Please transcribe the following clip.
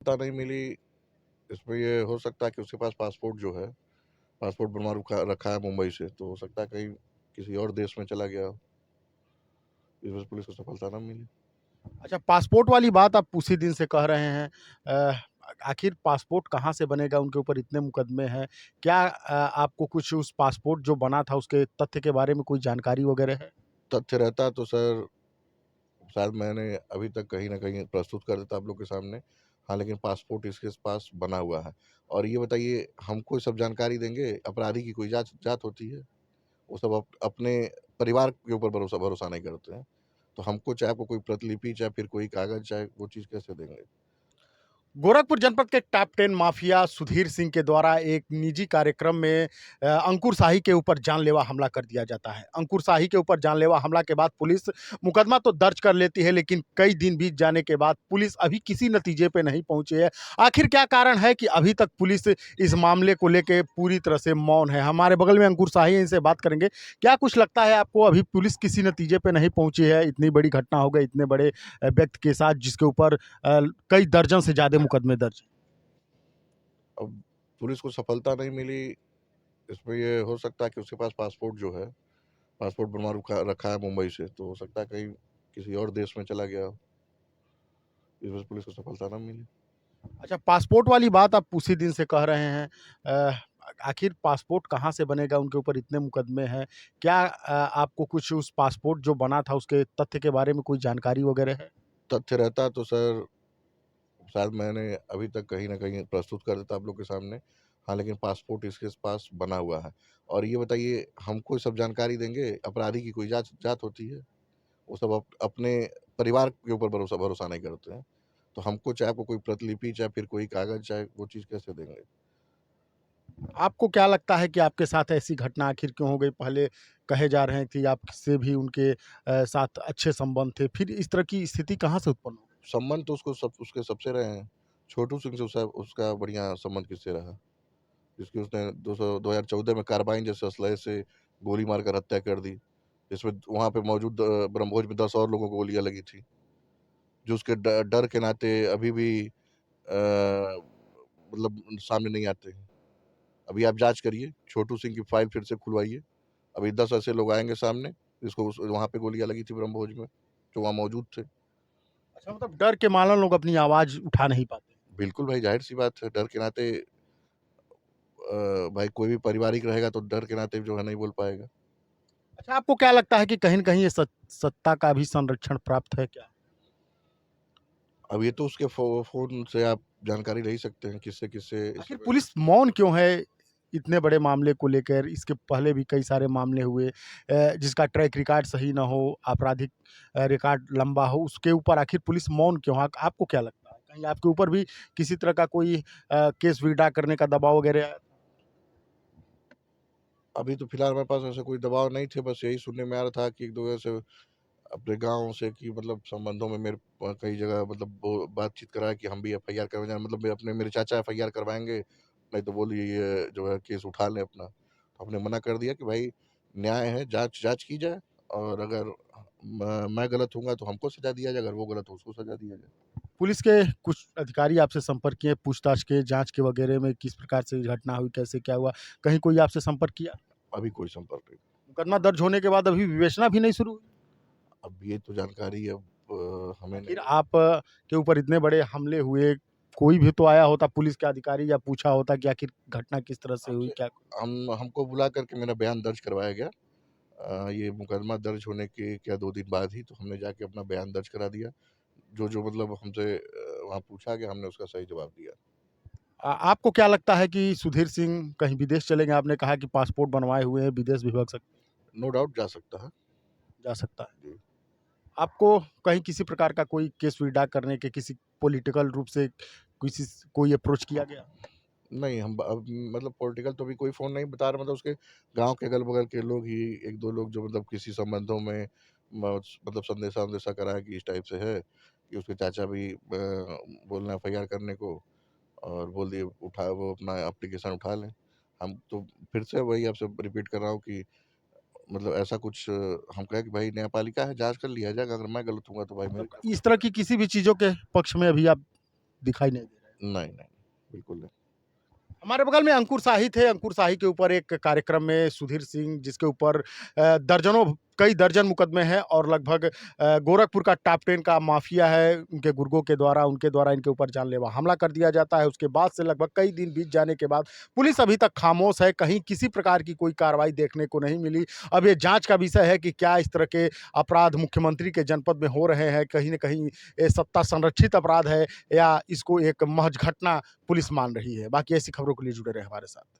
पता नहीं मिली। इसमें ये हो सकता है कि उसके पास पासपोर्ट जो है, पासपोर्ट बनवा रुका रखा है मुंबई से, तो हो सकता है कहीं किसी और देश में चला गया हो। इस वजह से पुलिस को सफलता ना मिली। अच्छा, पासपोर्ट वाली बात आप उसी दिन से कह रहे हैं। आखिर पासपोर्ट कहाँ से बनेगा? उनके ऊपर इतने मुकदमे हैं। क्या आपको कुछ उस पासपोर्ट जो बना था उसके तथ्य के बारे में कोई जानकारी वगैरह है? तथ्य रहता तो सर शायद मैंने अभी तक कहीं न कहीं प्रस्तुत कर देता आप लोग के सामने। हाँ, लेकिन पासपोर्ट इसके पास बना हुआ है। और ये बताइए, हमको ये सब जानकारी देंगे? अपराधी की कोई जाँच जात होती है? वो सब अपने परिवार के ऊपर भरोसा भरोसा नहीं करते हैं। तो हमको चाहे आपको कोई प्रतिलिपि, चाहे फिर कोई कागज़, चाहे वो चीज़ कैसे देंगे? गोरखपुर जनपद के टॉप 10 माफिया सुधीर सिंह के द्वारा एक निजी कार्यक्रम में अंकुर शाही के ऊपर जानलेवा हमला कर दिया जाता है। अंकुर शाही के ऊपर जानलेवा हमला के बाद पुलिस मुकदमा तो दर्ज कर लेती है, लेकिन कई दिन बीत जाने के बाद पुलिस अभी किसी नतीजे पे नहीं पहुंची है। आखिर क्या कारण है कि अभी तक पुलिस इस मामले को लेके पूरी तरह से मौन है? हमारे बगल में अंकुर शाही है, इनसे बात करेंगे। क्या कुछ लगता है आपको, अभी पुलिस किसी नतीजे पे नहीं पहुंची है? इतनी बड़ी घटना हो गई इतने बड़े व्यक्ति के साथ, जिसके ऊपर कई दर्जन से ज्यादा मुकदमे दर्ज। अब पुलिस को सफलता नहीं मिली। इसमें ये हो सकता है कि उसके पास पासपोर्ट जो है, पासपोर्ट बनवा रुका रखा है मुंबई से, तो हो सकता है कहीं किसी और देश में चला गया हो। इस वजह से पुलिस को सफलता ना मिली। अच्छा, पासपोर्ट वाली बात आप उसी दिन से कह रहे हैं। अ, आखिर पासपोर्ट कहाँ से बनेगा? उनके ऊपर इतने मुकदमे हैं। क्या आपको कुछ उस पासपोर्ट जो बना था उसके तथ्य के बारे में कोई जानकारी वगैरह है? तथ्य रहता तो सर शायद मैंने अभी तक कहीं न कहीं प्रस्तुत कर देता आप लोग के सामने। हाँ, लेकिन पासपोर्ट इसके पास बना हुआ है। और ये बताइए, हमको ये सब जानकारी देंगे? अपराधी की कोई जाँच जात होती है? वो सब अपने परिवार के ऊपर भरोसा भरोसा नहीं करते हैं। तो हमको चाहे आपको कोई प्रतिलिपि, चाहे फिर कोई कागज़, चाहे वो चीज़ कैसे देंगे? आपको क्या लगता है कि आपके साथ ऐसी घटना आखिर क्यों हो गई? पहले कहे जा रहे हैं कि आपसे भी उनके साथ अच्छे संबंध थे। फिर इस तरह की स्थिति कहाँ से उत्पन्न हो गई? संबंध तो उसके सबसे रहे हैं। छोटू सिंह से उसका बढ़िया संबंध किससे रहा? जिसकी उसने 2014 में कार्बाइन जैसे असलहे से गोली मारकर हत्या कर दी। जिसमें वहाँ पे मौजूद ब्रह्मभोज में 10 और लोगों को गोलियाँ लगी थी। जो उसके डर के नाते अभी भी मतलब सामने नहीं आते हैं। अभी आप जाँच करिए, छोटू सिंह की फाइल फिर से खुलवाइए। अभी 10 ऐसे लोग आएँगे सामने, जिसको उस वहाँ पे गोलियाँ लगी थी ब्रह्मभोज में, जो वहाँ मौजूद थे। अच्छा, मतलब डर के मारे लोग अपनी आवाज़ उठा नहीं पाते। बिल्कुल भाई, ज़ाहिर-सी बात है, डर के नाते भाई कोई भी पारिवारिक रहेगा तो डर के नाते जो है नहीं बोल पाएगा। अच्छा, आपको क्या लगता है कि कहीं न कहीं ये सत्ता का भी संरक्षण प्राप्त है क्या? अब ये तो उसके फ़ोन से आप जानकारी ले ही सकते हैं, किससे इस आखिर समय। पुलिस मौन क्यों है इतने बड़े मामले को लेकर? इसके पहले भी कई सारे मामले हुए जिसका ट्रैक रिकॉर्ड सही ना हो, आपराधिक रिकॉर्ड लंबा हो, उसके ऊपर आखिर पुलिस मौन क्यों है? आपको क्या लगता है? कहीं आपके ऊपर भी किसी तरह का कोई केस विथड्रॉ करने का दबाव वगैरह आया था? अभी तो फिलहाल हमारे पास ऐसा कोई दबाव नहीं थे, बस यही सुनने में आ रहा था कि एक-दो जगह से अपने गाँव से कि मतलब संबंधों में मेरे कई जगह मतलब वो बातचीत कराया कि हम भी एफआईआर करवाएँ, मतलब मेरे चाचा एफआईआर करवाएँगे, नहीं तो बोलिए ये जो है केस उठा लें अपना। तो हमने मना कर दिया कि भाई न्याय है, जाँच जाँच की जाए, और अगर मैं गलत हूँगा तो हमको सज़ा दिया जाए, अगर वो गलत हो उसको सज़ा दिया जाए। पुलिस के कुछ अधिकारी आपसे संपर्क किए, पूछताछ के, जाँच के वगैरह में किस प्रकार से घटना हुई, कैसे क्या हुआ? कहीं कोई आपसे संपर्क किया? अभी कोई संपर्क नहीं। मुकदमा दर्ज होने के बाद अभी विवेचना भी नहीं शुरू हुई? अब ये तो जानकारी अब हमें आखिर नहीं। आप के ऊपर इतने बड़े हमले हुए, कोई भी तो आया होता पुलिस के अधिकारी या पूछा होता कि आखिर घटना किस तरह से हुई, हमसे क्या? हमको बुला करके मेरा बयान दर्ज करवाया गया। ये मुकदमा दर्ज होने के क्या 2 दिन बाद ही तो हमने जाके अपना बयान दर्ज करा दिया। जो मतलब हमसे वहाँ पूछा गया, हमने उसका सही जवाब दिया। आपको क्या लगता है कि सुधीर सिंह कहीं विदेश चलेंगे? आपने कहा कि पासपोर्ट बनवाए हुए हैं, विदेश भी भग सकते हैं, नो डाउट जा सकता है। जा सकता है। जी। आपको कहीं किसी प्रकार का कोई केस विड्रॉ करने के किसी पॉलिटिकल रूप से किसी कोई अप्रोच किया गया? नहीं, हम अब मतलब पॉलिटिकल तो अभी कोई फ़ोन नहीं बता रहा, मतलब उसके गाँव के अगल-बगल के लोग ही 1-2 लोग जो मतलब किसी संबंधों में मतलब संदेशा-वंदेशा कराया कि इस टाइप से है, कि उसके चाचा भी बोल रहे हैं एफआईआर करने को, और बोल दिए वो अपना एप्लीकेशन उठा लें। हम तो फिर से वही आपसे रिपीट कर रहा हूँ कि मतलब ऐसा कुछ हम कहें कि भाई न्यायपालिका है, जाँच कर लिया जाएगा, अगर मैं गलत हूँगा तो भाई मेरे मतलब क्या। इस तरह की किसी भी चीज़ों के पक्ष में अभी आप दिखाई नहीं दे रहे हैं। नहीं, नहीं, बिल्कुल नहीं। हमारे बगल में अंकुर शाही थे। अंकुर शाही के ऊपर एक कार्यक्रम में सुधीर सिंह जिसके ऊपर दर्जनों कई दर्जन मुकदमे हैं और लगभग गोरखपुर का टॉप 10 का माफिया है, उनके गुर्गों के द्वारा उनके द्वारा इनके ऊपर जानलेवा हमला कर दिया जाता है। उसके बाद से लगभग कई दिन बीत जाने के बाद पुलिस अभी तक खामोश है, कहीं किसी प्रकार की कोई कार्रवाई देखने को नहीं मिली। अब ये जाँच का विषय है कि क्या इस तरह के अपराध मुख्यमंत्री के जनपद में हो रहे हैं, कहीं न कहीं ये सत्ता संरक्षित अपराध है या इसको एक महज़ घटना पुलिस मान रही है। बाकी ऐसी खबरों के लिए जुड़े रहें हमारे साथ।